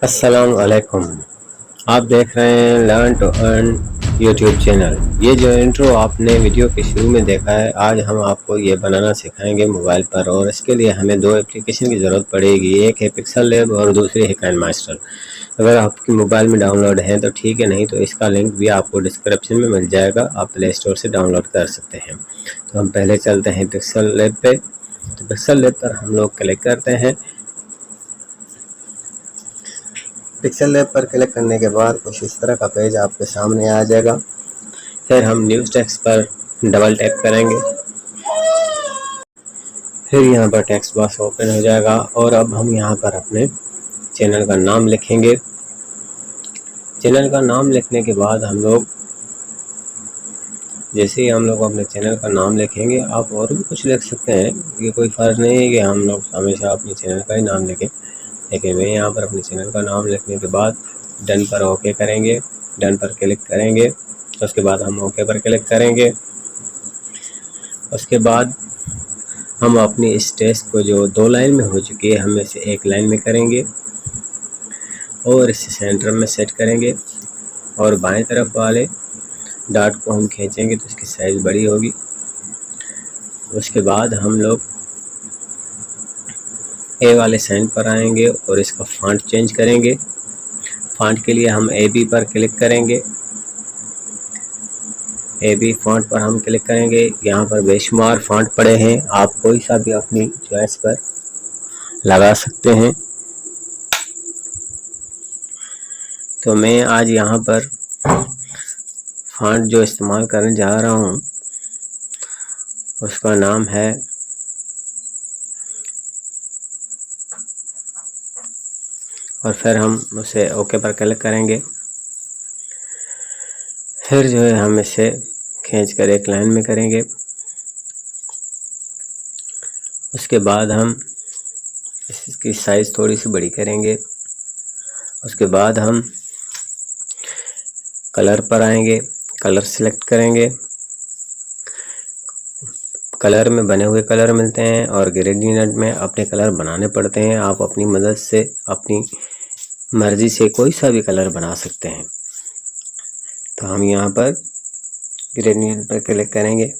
अस्सलाम वालेकुम। आप देख रहे हैं learn to earn YouTube channel. ये जो इंट्रो आपने वीडियो के शुरू में देखा है, आज हम आपको ये बनाना सिखाएंगे मोबाइल पर। और इसके लिए हमें दो एप्लीकेशन की ज़रूरत पड़ेगी, एक है पिक्सल लैब और दूसरी है काइनमास्टर। अगर आपके मोबाइल में डाउनलोड है तो ठीक है, नहीं तो इसका लिंक भी आपको डिस्क्रिप्शन में मिल जाएगा, आप प्ले स्टोर से डाउनलोड कर सकते हैं। तो हम पहले चलते हैं पिक्सल लैब पे। तो पिक्सल लैब पर हम लोग क्लिक करते हैं। पिक्सल लैब पर क्लिक करने के बाद कुछ इस तरह का पेज आपके सामने आ जाएगा। फिर हम न्यूज़ टेक्स्ट पर डबल टैप करेंगे। फिर यहाँ पर टेक्स्ट बॉक्स ओपन हो जाएगा और अब हम यहाँ पर अपने चैनल का नाम लिखेंगे। चैनल का नाम लिखने के बाद हम लोग जैसे ही हम लोग अपने चैनल का नाम लिखेंगे, आप और भी कुछ लिख सकते हैं, ये कोई फ़र्ज़ नहीं है कि हम लोग हमेशा अपने चैनल का ही नाम लिखें। लेकिन मैं यहाँ पर अपने चैनल का नाम लिखने के बाद डन पर ओके करेंगे, डन पर क्लिक करेंगे। उसके बाद हम ओके पर क्लिक करेंगे। उसके बाद हम अपनी इस टेक्स्ट को जो 2 लाइन में हो चुकी है, हम इसे 1 लाइन में करेंगे और इसे सेंटर में सेट करेंगे और बाएं तरफ वाले डॉट को हम खींचेंगे तो इसकी साइज़ बड़ी होगी। उसके बाद हम लोग ए वाले साइन पर आएंगे और इसका फ़ॉन्ट चेंज करेंगे। फ़ॉन्ट के लिए हम ए बी पर क्लिक करेंगे। ए बी फ़ॉन्ट पर हम क्लिक करेंगे। यहाँ पर बेशुमार फ़ॉन्ट पड़े हैं, आप कोई सा भी अपनी चॉइस पर लगा सकते हैं। तो मैं आज यहाँ पर फ़ॉन्ट जो इस्तेमाल करने जा रहा हूँ उसका नाम है और फिर हम उसे ओके पर क्लिक करेंगे। फिर जो है हम इसे खींचकर 1 लाइन में करेंगे। उसके बाद हम इसकी साइज़ थोड़ी सी बड़ी करेंगे। उसके बाद हम कलर पर आएंगे, कलर सिलेक्ट करेंगे। कलर में बने हुए कलर मिलते हैं और ग्रेडियंट में अपने कलर बनाने पड़ते हैं। आप अपनी मदद से अपनी मर्ज़ी से कोई सा भी कलर बना सकते हैं। तो हम यहाँ पर ग्रेडियंट पर क्लिक करेंगे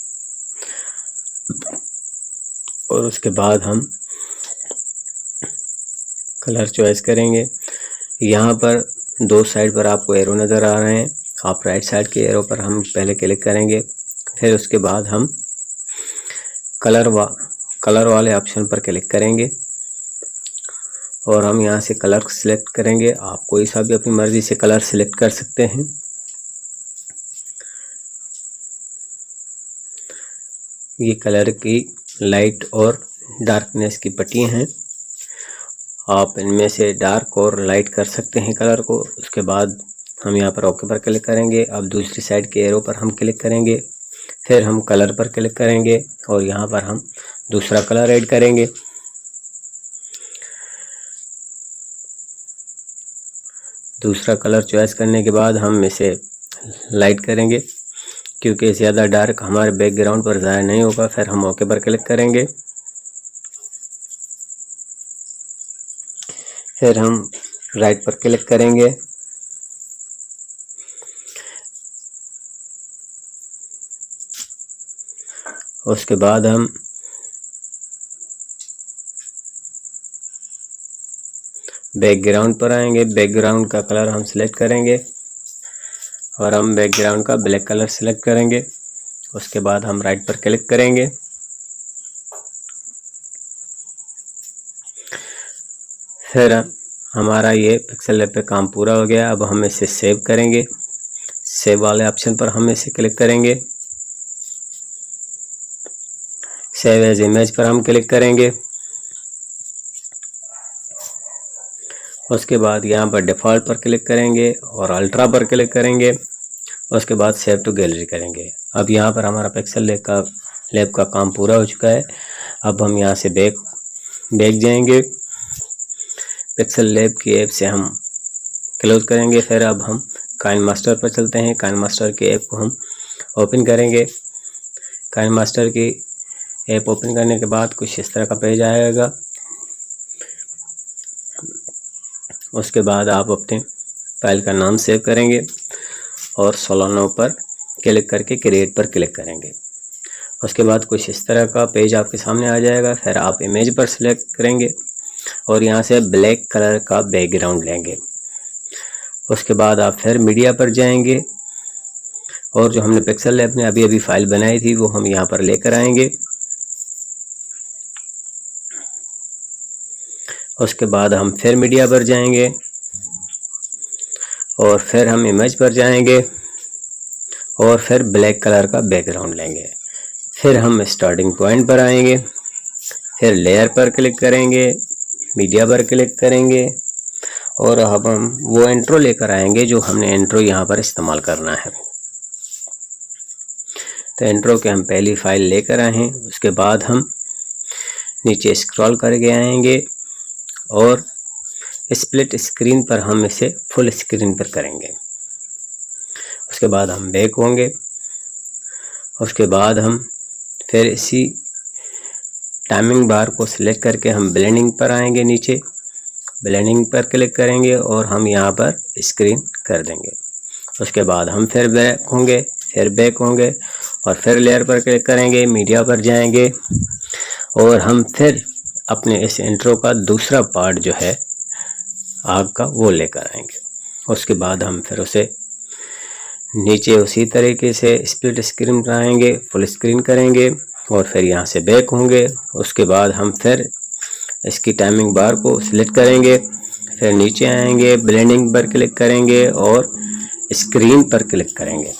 और उसके बाद हम कलर चॉइस करेंगे। यहाँ पर 2 साइड पर आपको एरो नज़र आ रहे हैं, आप राइट साइड के एरो पर हम पहले क्लिक करेंगे। फिर उसके बाद हम कलर वाले ऑप्शन पर क्लिक करेंगे और हम यहाँ से कलर सिलेक्ट करेंगे। आप कोई सा भी अपनी मर्ज़ी से कलर सिलेक्ट कर सकते हैं। ये कलर की लाइट और डार्कनेस की पट्टियाँ हैं, आप इनमें से डार्क और लाइट कर सकते हैं कलर को। उसके बाद हम यहाँ पर ओके पर क्लिक करेंगे। अब दूसरी साइड के एरो पर हम क्लिक करेंगे। फिर हम कलर पर क्लिक करेंगे और यहाँ पर हम दूसरा कलर ऐड करेंगे। दूसरा कलर चॉइस करने के बाद हम इसे लाइट करेंगे क्योंकि ज़्यादा डार्क हमारे बैकग्राउंड पर ज़ाहिर नहीं होगा। फिर हम ओके पर क्लिक करेंगे। फिर हम राइट पर क्लिक करेंगे। उसके बाद हम बैकग्राउंड पर आएंगे। बैकग्राउंड का कलर हम सिलेक्ट करेंगे और हम बैकग्राउंड का ब्लैक कलर सिलेक्ट करेंगे। उसके बाद हम राइट पर क्लिक करेंगे। फिर हमारा ये पिक्सल लैब पे काम पूरा हो गया। अब हम इसे सेव करेंगे। सेव वाले ऑप्शन पर हम इसे क्लिक करेंगे। सेव एज इमेज पर हम क्लिक करेंगे। उसके बाद यहाँ पर डिफ़ॉल्ट पर क्लिक करेंगे और अल्ट्रा पर क्लिक करेंगे। उसके बाद सेव टू गैलरी करेंगे। अब यहाँ पर हमारा पिक्सल लैब का काम पूरा हो चुका है। अब हम यहाँ से बैक जाएंगे। पिक्सल लैब की ऐप से हम क्लोज करेंगे। फिर अब हम काइनमास्टर पर चलते हैं। काइनमास्टर की ऐप को हम ओपन करेंगे। काइनमास्टर की ऐप ओपन करने के बाद कुछ इस तरह का पेज आएगा। उसके बाद आप अपने फाइल का नाम सेव करेंगे और सोलोनो पर क्लिक करके क्रिएट पर क्लिक करेंगे। उसके बाद कुछ इस तरह का पेज आपके सामने आ जाएगा। फिर आप इमेज पर सिलेक्ट करेंगे और यहाँ से ब्लैक कलर का बैकग्राउंड लेंगे। उसके बाद आप फिर मीडिया पर जाएंगे और जो हमने पिक्सल लैब में अभी अभी फाइल बनाई थी वो हम यहाँ पर लेकर आएंगे। उसके बाद हम फिर मीडिया पर जाएंगे और फिर हम इमेज पर जाएंगे और फिर ब्लैक कलर का बैकग्राउंड लेंगे। फिर हम स्टार्टिंग पॉइंट पर आएंगे, फिर लेयर पर क्लिक करेंगे, मीडिया पर क्लिक करेंगे और अब हम वो इंट्रो लेकर आएंगे जो हमने इंट्रो यहाँ पर इस्तेमाल करना है। तो इंट्रो के हम पहली फाइल लेकर आए हैं। उसके बाद हम नीचे स्क्रॉल करके आएंगे और स्प्लिट स्क्रीन पर हम इसे फुल स्क्रीन पर करेंगे। उसके बाद हम बैक होंगे। उसके बाद हम फिर इसी टाइमिंग बार को सिलेक्ट करके हम ब्लेंडिंग पर आएंगे, नीचे ब्लेंडिंग पर क्लिक करेंगे और हम यहाँ पर स्क्रीन कर देंगे। उसके बाद हम फिर बैक होंगे, फिर बैक होंगे और फिर लेयर पर क्लिक करेंगे, मीडिया पर जाएंगे और हम फिर अपने इस इंट्रो का दूसरा पार्ट जो है आग का वो लेकर आएंगे। उसके बाद हम फिर उसे नीचे उसी तरीके से स्प्लिट स्क्रीन बनाएंगे, फुल स्क्रीन करेंगे और फिर यहाँ से बैक होंगे। उसके बाद हम फिर इसकी टाइमिंग बार को सिलेक्ट करेंगे, फिर नीचे आएंगे, ब्लेंडिंग पर क्लिक करेंगे और स्क्रीन पर क्लिक करेंगे।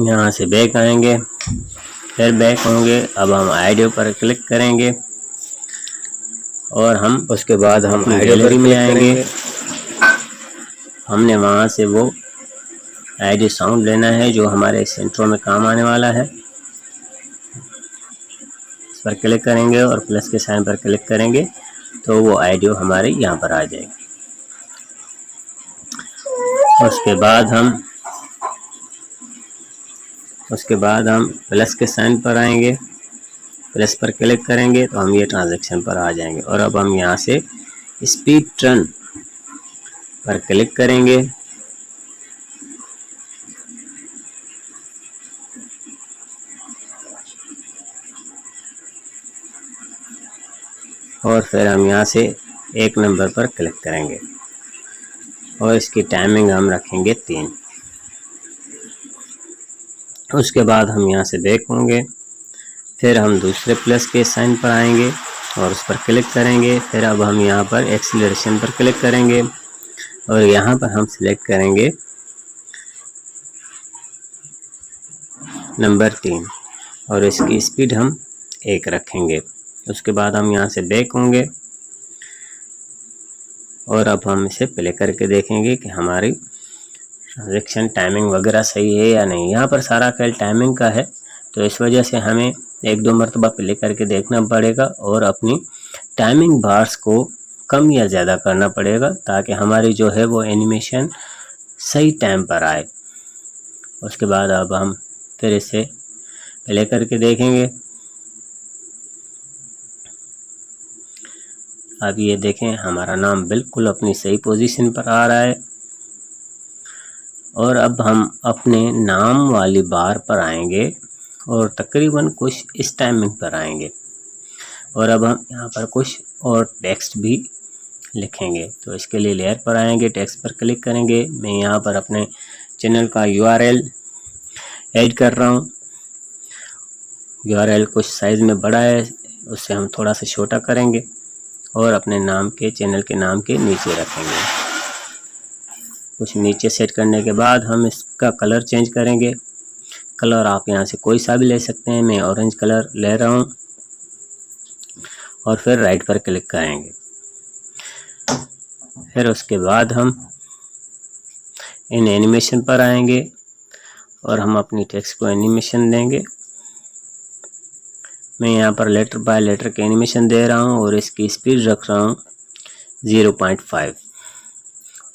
यहाँ से बैक आएंगे, फिर बैक होंगे। अब हम आइडियो पर क्लिक करेंगे और हम उसके बाद हम गैलरी में आएंगे। हमने वहाँ से वो आइडियो साउंड लेना है जो हमारे इस इंट्रो में काम आने वाला है। इस पर क्लिक करेंगे और प्लस के साइन पर क्लिक करेंगे तो वो आइडियो हमारे यहाँ पर आ जाएगी। उसके बाद हम प्लस के साइन पर आएंगे, प्लस पर क्लिक करेंगे तो हम ये ट्रांजैक्शन पर आ जाएंगे और अब हम यहाँ से स्पीड टर्न पर क्लिक करेंगे और फिर हम यहाँ से 1 नंबर पर क्लिक करेंगे और इसकी टाइमिंग हम रखेंगे 3। उसके बाद हम यहाँ से बैक होंगे, फिर हम दूसरे प्लस के साइन पर आएंगे और उस पर क्लिक करेंगे। फिर अब हम यहाँ पर एक्सीलरेशन पर क्लिक करेंगे और यहाँ पर हम सिलेक्ट करेंगे नंबर 3 और इसकी स्पीड हम 1 रखेंगे। उसके बाद हम यहाँ से बैक होंगे और अब हम इसे प्ले करके देखेंगे कि हमारी ट्रांजैक्शन टाइमिंग वगैरह सही है या नहीं। यहाँ पर सारा खेल टाइमिंग का है तो इस वजह से हमें 1-2 मरतबा प्ले करके देखना पड़ेगा और अपनी टाइमिंग बार्स को कम या ज़्यादा करना पड़ेगा ताकि हमारी जो है वो एनिमेशन सही टाइम पर आए। उसके बाद अब हम फिर इसे प्ले करके देखेंगे। अब ये देखें हमारा नाम बिल्कुल अपनी सही पोजीशन पर आ रहा है और अब हम अपने नाम वाली बार पर आएंगे और तकरीबन कुछ इस टाइमिंग पर आएंगे और अब हम यहाँ पर कुछ और टेक्स्ट भी लिखेंगे। तो इसके लिए लेयर पर आएंगे, टेक्स्ट पर क्लिक करेंगे। मैं यहाँ पर अपने चैनल का URL ऐड कर रहा हूँ। URL कुछ साइज़ में बड़ा है, उससे हम थोड़ा सा छोटा करेंगे और अपने नाम के चैनल के नाम के नीचे रखेंगे। कुछ नीचे सेट करने के बाद हम इसका कलर चेंज करेंगे। कलर आप यहाँ से कोई सा भी ले सकते हैं, मैं ऑरेंज कलर ले रहा हूँ और फिर राइट पर क्लिक करेंगे। फिर उसके बाद हम इन एनिमेशन पर आएंगे और हम अपनी टेक्स्ट को एनिमेशन देंगे। मैं यहाँ पर लेटर बाय लेटर के एनिमेशन दे रहा हूँ और इसकी स्पीड रख रहा हूँ 0.5।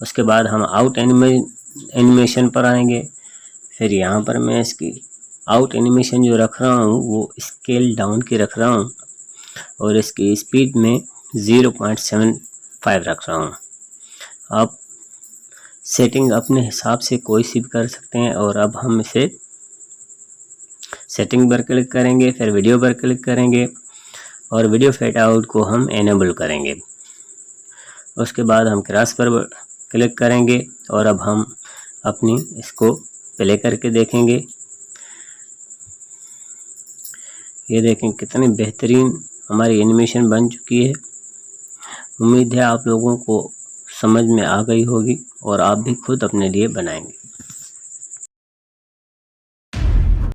उसके बाद हम आउट एनिमेशन पर आएंगे। फिर यहाँ पर मैं इसकी आउट एनिमेशन जो रख रहा हूँ वो स्केल डाउन की रख रहा हूँ और इसकी स्पीड में 0.75 रख रहा हूँ। आप सेटिंग अपने हिसाब से कोई सी भी कर सकते हैं। और अब हम इसे सेटिंग पर क्लिक करेंगे, फिर वीडियो पर क्लिक करेंगे और वीडियो फेड आउट को हम एनेबल करेंगे। उसके बाद हम क्रॉस पर क्लिक करेंगे और अब हम अपनी इसको प्ले करके देखेंगे। ये देखें कितनी बेहतरीन हमारी एनिमेशन बन चुकी है। उम्मीद है आप लोगों को समझ में आ गई होगी और आप भी खुद अपने लिए बनाएंगे।